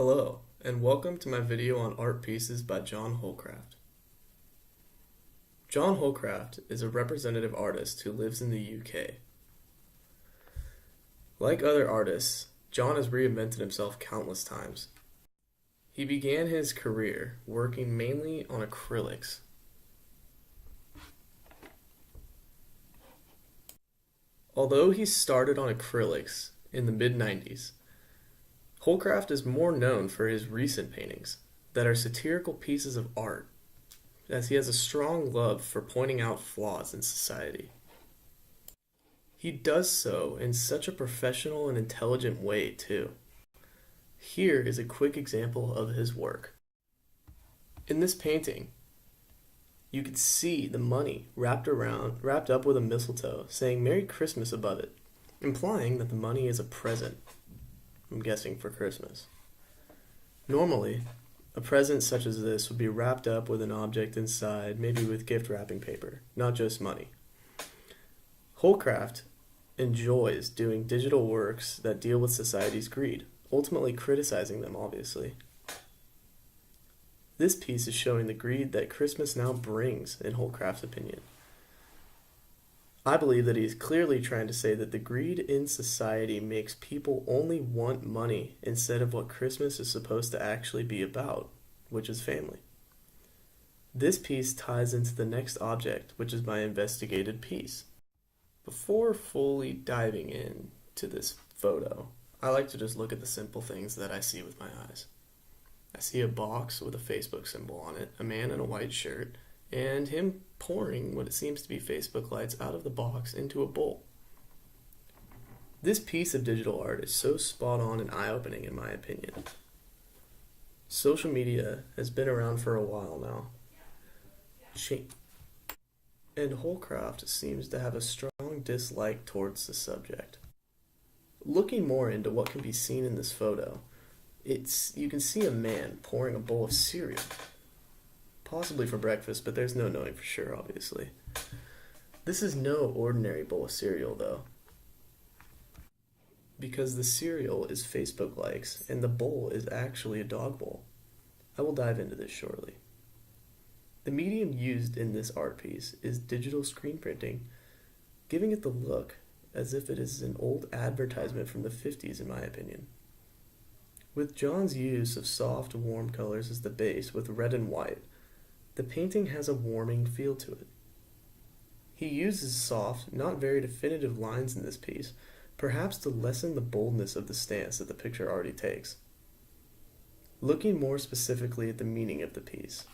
Hello, and welcome to my video on art pieces by John Holcraft. John Holcraft is a representative artist who lives in the UK. Like other artists, John has reinvented himself countless times. He began his career working mainly on acrylics. Although he started on acrylics in the mid-90s, Holcraft is more known for his recent paintings that are satirical pieces of art, as he has a strong love for pointing out flaws in society. He does so in such a professional and intelligent way, too. Here is a quick example of his work. In this painting, you can see the money wrapped up with a mistletoe, saying Merry Christmas above it, implying that the money is a present. I'm guessing for Christmas. Normally, a present such as this would be wrapped up with an object inside, maybe with gift wrapping paper, not just money. Holcraft enjoys doing digital works that deal with society's greed, ultimately criticizing them, obviously. This piece is showing the greed that Christmas now brings, in Holcraft's opinion. I believe that he is clearly trying to say that the greed in society makes people only want money instead of what Christmas is supposed to actually be about, which is family. This piece ties into the next object, which is my investigated piece. Before fully diving into this photo, I like to just look at the simple things that I see with my eyes. I see a box with a Facebook symbol on it, a man in a white shirt, and him pouring what it seems to be Facebook lights out of the box into a bowl. This piece of digital art is so spot on and eye-opening in my opinion. Social media has been around for a while now. And Holcraft seems to have a strong dislike towards the subject. Looking more into what can be seen in this photo, you can see a man pouring a bowl of cereal. Possibly for breakfast, but there's no knowing for sure, obviously. This is no ordinary bowl of cereal, though, because the cereal is Facebook likes, and the bowl is actually a dog bowl. I will dive into this shortly. The medium used in this art piece is digital screen printing, giving it the look as if it is an old advertisement from the 50s, in my opinion. With John's use of soft, warm colors as the base with red and white, the painting has a warming feel to it. He uses soft, not very definitive lines in this piece, perhaps to lessen the boldness of the stance that the picture already takes. Looking more specifically at the meaning of the piece,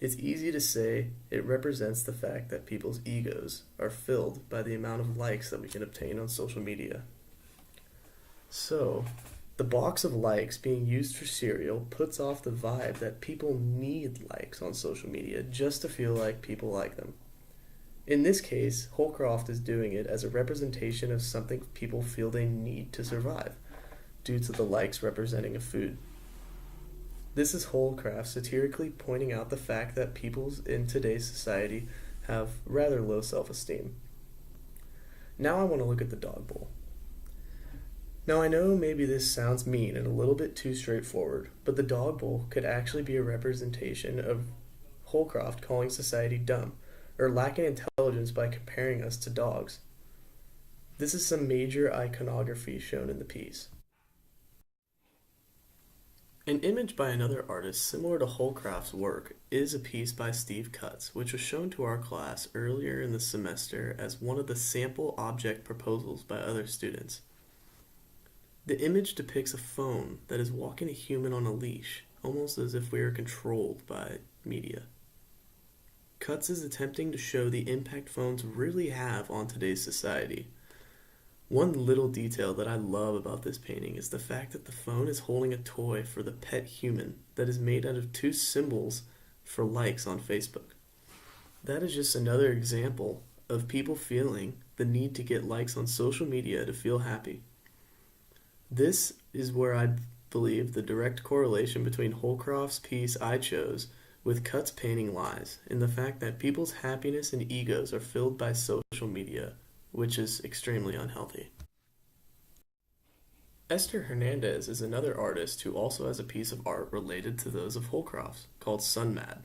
it's easy to say it represents the fact that people's egos are filled by the amount of likes that we can obtain on social media. So, the box of likes being used for cereal puts off the vibe that people need likes on social media just to feel like people like them. In this case, Holcraft is doing it as a representation of something people feel they need to survive, due to the likes representing a food. This is Holcraft satirically pointing out the fact that people in today's society have rather low self-esteem. Now I want to look at the dog bowl. Now I know maybe this sounds mean and a little bit too straightforward, but the dog bowl could actually be a representation of Holcraft calling society dumb, or lacking intelligence by comparing us to dogs. This is some major iconography shown in the piece. An image by another artist similar to Holcraft's work is a piece by Steve Cutts, which was shown to our class earlier in the semester as one of the sample object proposals by other students. The image depicts a phone that is walking a human on a leash, almost as if we are controlled by media. Cutts is attempting to show the impact phones really have on today's society. One little detail that I love about this painting is the fact that the phone is holding a toy for the pet human that is made out of two symbols for likes on Facebook. That is just another example of people feeling the need to get likes on social media to feel happy. This is where I believe the direct correlation between Holcraft's piece I chose with Cutts' painting lies, in the fact that people's happiness and egos are filled by social media, which is extremely unhealthy. Esther Hernandez is another artist who also has a piece of art related to those of Holcroft's called Sun Mad.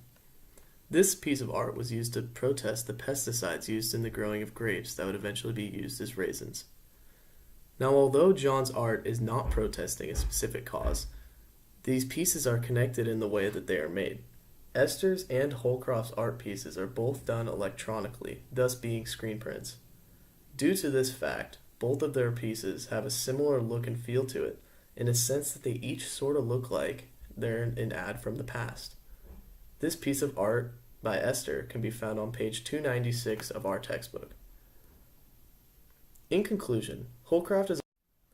This piece of art was used to protest the pesticides used in the growing of grapes that would eventually be used as raisins. Now, although John's art is not protesting a specific cause, these pieces are connected in the way that they are made. Esther's and Holcroft's art pieces are both done electronically, thus being screen prints. Due to this fact, both of their pieces have a similar look and feel to it, in a sense that they each sort of look like they're an ad from the past. This piece of art by Esther can be found on page 296 of our textbook. In conclusion, Holcroft is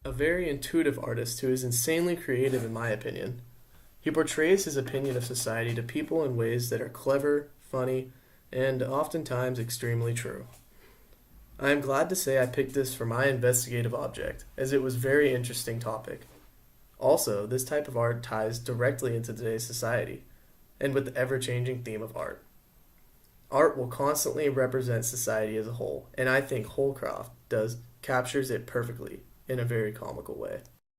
a very intuitive artist who is insanely creative in my opinion. He portrays his opinion of society to people in ways that are clever, funny, and oftentimes extremely true. I am glad to say I picked this for my investigative object, as it was a very interesting topic. Also, this type of art ties directly into today's society, and with the ever-changing theme of art. Art will constantly represent society as a whole, and I think Holcroft captures it perfectly in a very comical way.